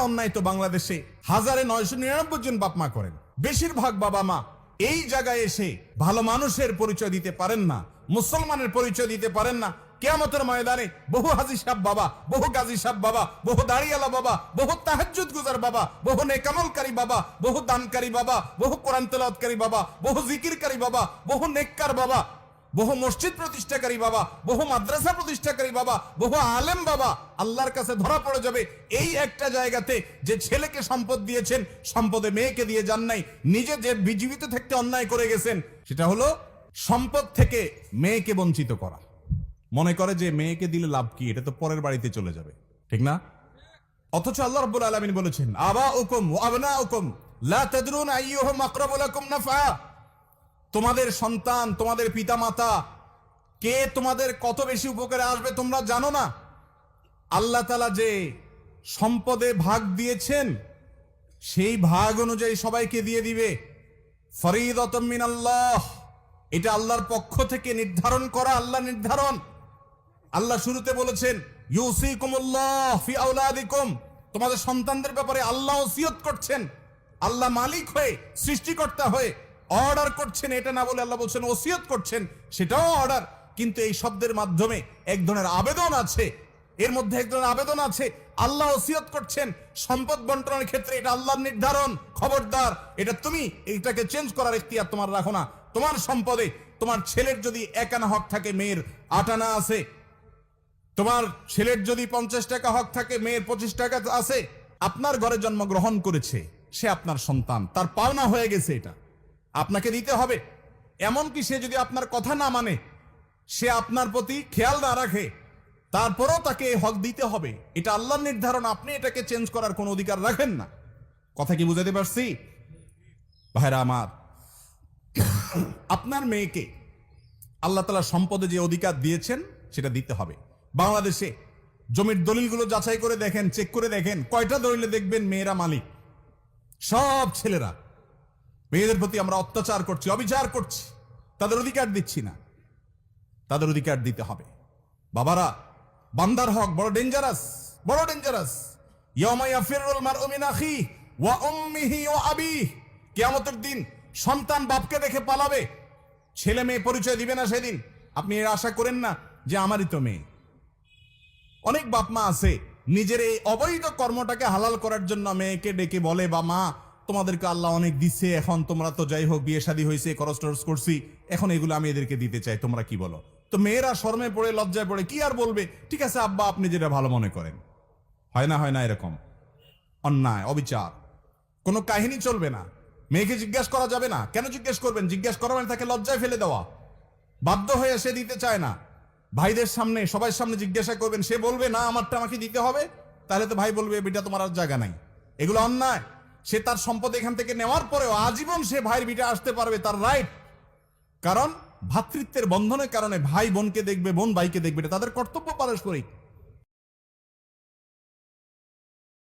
অন্যায় তো বাংলাদেশে 1999 জন বাপ মা করেন। বেশিরভাগ বাবা মা এই জায়গায় এসে ভালো মানুষের পরিচয় দিতে পারেন না, মুসলমানের পরিচয় দিতে পারেন না। কিয়ামতের ময়দানে বহু হাজী সাহেব বাবা, বহু গাজী সাহেব বাবা, বহু দাড়িওয়ালা বাবা, বহু তাহাজ্জুদ গুজার বাবা, বহু নেকামলকারী বাবা, বহু দানকারী বাবা, বহু কোরআন তেলাওয়াতকারী বাবা, বহু জিকিরকারী বাবা, বহু নেককার বাবা, বহু মসজিদ প্রতিষ্ঠাকারী বাবা, বহু মাদ্রাসা প্রতিষ্ঠাকারী বাবা, বহু আলেম বাবা আল্লাহর কাছে ধরা পড়ে যাবে এই একটা জায়গাতে যে ছেলেকে সম্পদ দিয়েছেন, সম্পদে মেয়েকে দিয়ে যান নাই, নিজে যে জীবিত থাকতে অন্যায় করে গেছেন, সেটা হলো সম্পদ থেকে মেয়েকে বঞ্চিত করা। মনে করে যে মেয়েকে দিলে লাভ কি, এটা তো পরের বাড়িতে চলে যাবে, ঠিক না? অথচ আল্লাহ রাব্বুল আলামিন বলেছেন, আবাউকুম ওয়া আবনাউকুম লা তাদরুন আইয়ুহুম আকরাবু লাকুম নাফআ। তোমাদের সন্তান, তোমাদের পিতামাতা কে তোমাদের কত বেশি উপকারে আসবে তোমরা জানো না। আল্লাহ তাআলা যে সম্পদে ভাগ দিয়েছেন সেই ভাগ অনুযায়ী সবাইকে দিয়ে দিবে। ফরিদাতুম মিনাল্লাহ, এটা আল্লাহর পক্ষ থেকে নির্ধারণ করা, আল্লাহ নির্ধারণ। আল্লাহ শুরুতে বলেছেন ইউসিকুমুল্লাহ ফি আওলাদিকুম, তোমাদের সন্তানদের ব্যাপারে আল্লাহ ওসিয়ত করছেন। আল্লাহ মালিক হয়ে, সৃষ্টিকর্তা হয়ে অর্ডার করছেন, এটা না বলে আল্লাহ বলছেন ওসিয়ত করছেন, সেটাও অর্ডার। কিন্তু এই শব্দের মাধ্যমে এক ধরনের আবেদন আছে, এর মধ্যে এক ধরনের আবেদন আছে। আল্লাহ ওসিয়ত করছেন সম্পদ বন্টনের ক্ষেত্রে, এটা আল্লাহর নির্ধারণ, খবরদার এটা তুমি এটাকে চেঞ্জ করার ইখতিয়ার তোমার রাখো না। তোমার সম্পদে তোমার ছেলের যদি 1 আনা হক থাকে, মেয়ের 8 আনা আছে। তোমার ছেলের যদি 50 টাকা হক থাকে, মেয়ের 25 টাকা আছে। আপনার ঘরে জন্মগ্রহণ করেছে, সে আপনার সন্তান, তার পাওনা হয়ে গেছে, এটা আপনাকে দিতে হবে। এমনকি সে যদি আপনার কথা না মানে, সে আপনার প্রতি খেয়াল না রাখে, তারপরও তাকে এই হক দিতে হবে। এটা আল্লাহর নির্ধারণ, আপনি এটাকে চেঞ্জ করার কোনো অধিকার রাখেন না। কথা কি বুঝাতে পারছি ভাইরা আমার? আপনার মেয়েকে আল্লাহ তাআলা সম্পদে যে অধিকার দিয়েছেন সেটা দিতে হবে। বাংলাদেশে জমির দলিলগুলো যাচাই করে দেখেন, চেক করে দেখেন, কয়টা দলিলে দেখবেন মেয়েরা মালিক? সব ছেলেরা। মেয়েদের প্রতি আমরা অত্যাচার করছি, অবিচার করছি, তাদের অধিকার দিচ্ছি না। তাদের অধিকার দিতে হবে। বাবারা, বান্দার হক বড় ডেঞ্জারাস, বড় ডেঞ্জারাস। ইয়াউমা ইয়াফিরুল মারউ মিন আখিহি ওয়া উম্মিহি ওয়া আবিহি, কিয়ামতের দিন সন্তান বাপকে দেখে পালাবে, ছেলে মেয়ে পরিচয় দিবে না সেদিন। আপনি এর আশা করেন না যে আমারই তো মেয়ে। অনেক বাপ মা আছে নিজের এই অবৈধ কর্মটাকে হালাল করার জন্য মেয়েকে ডেকে বলে, বা মা তোমাদেরকে আল্লাহ অনেক দিচ্ছে, এখন তোমরা তো যাই হোক বিয়ে শাদী হয়েছে, খরচ টরচ করছি, এখন এগুলো আমি এদেরকে দিতে চাই, তোমরা কি বলো? তো মেয়েরা শরমে পড়ে, লজ্জায় পড়ে, কি আর বলবে, ঠিক আছে আব্বা আপনি যেটা ভালো মনে করেন। হয় না, হয় না এরকম অন্যায়, অবিচার, কোনো কাহিনী চলবে না। মেয়েকে জিজ্ঞাসা করা যাবে না। কেন জিজ্ঞেস করবেন? জিজ্ঞাসা করা মানে তাকে লজ্জায় ফেলে দেওয়া। বাধ্য হয়ে সে দিতে চায় না। ভাইদের সামনে, সবার সামনে জিজ্ঞাসা করবেন, সে বলবে না আমারটা আমাকে দিতে হবে, তাহলে তো ভাই বলবে বেটা তোমার আর জায়গা নাই। এগুলো অন্যায়। সে তার সম্পদ এখান থেকে নেওয়ার পরেও আজীবন সে ভাইয়ের বিটা আসতে পারবে, তার রাইট। কারণ ভ্রাতৃত্বের বন্ধনের কারণে ভাই বোনকে দেখবে, বোন ভাইকে দেখবে, এটা তাদের কর্তব্য পারস্পরিক।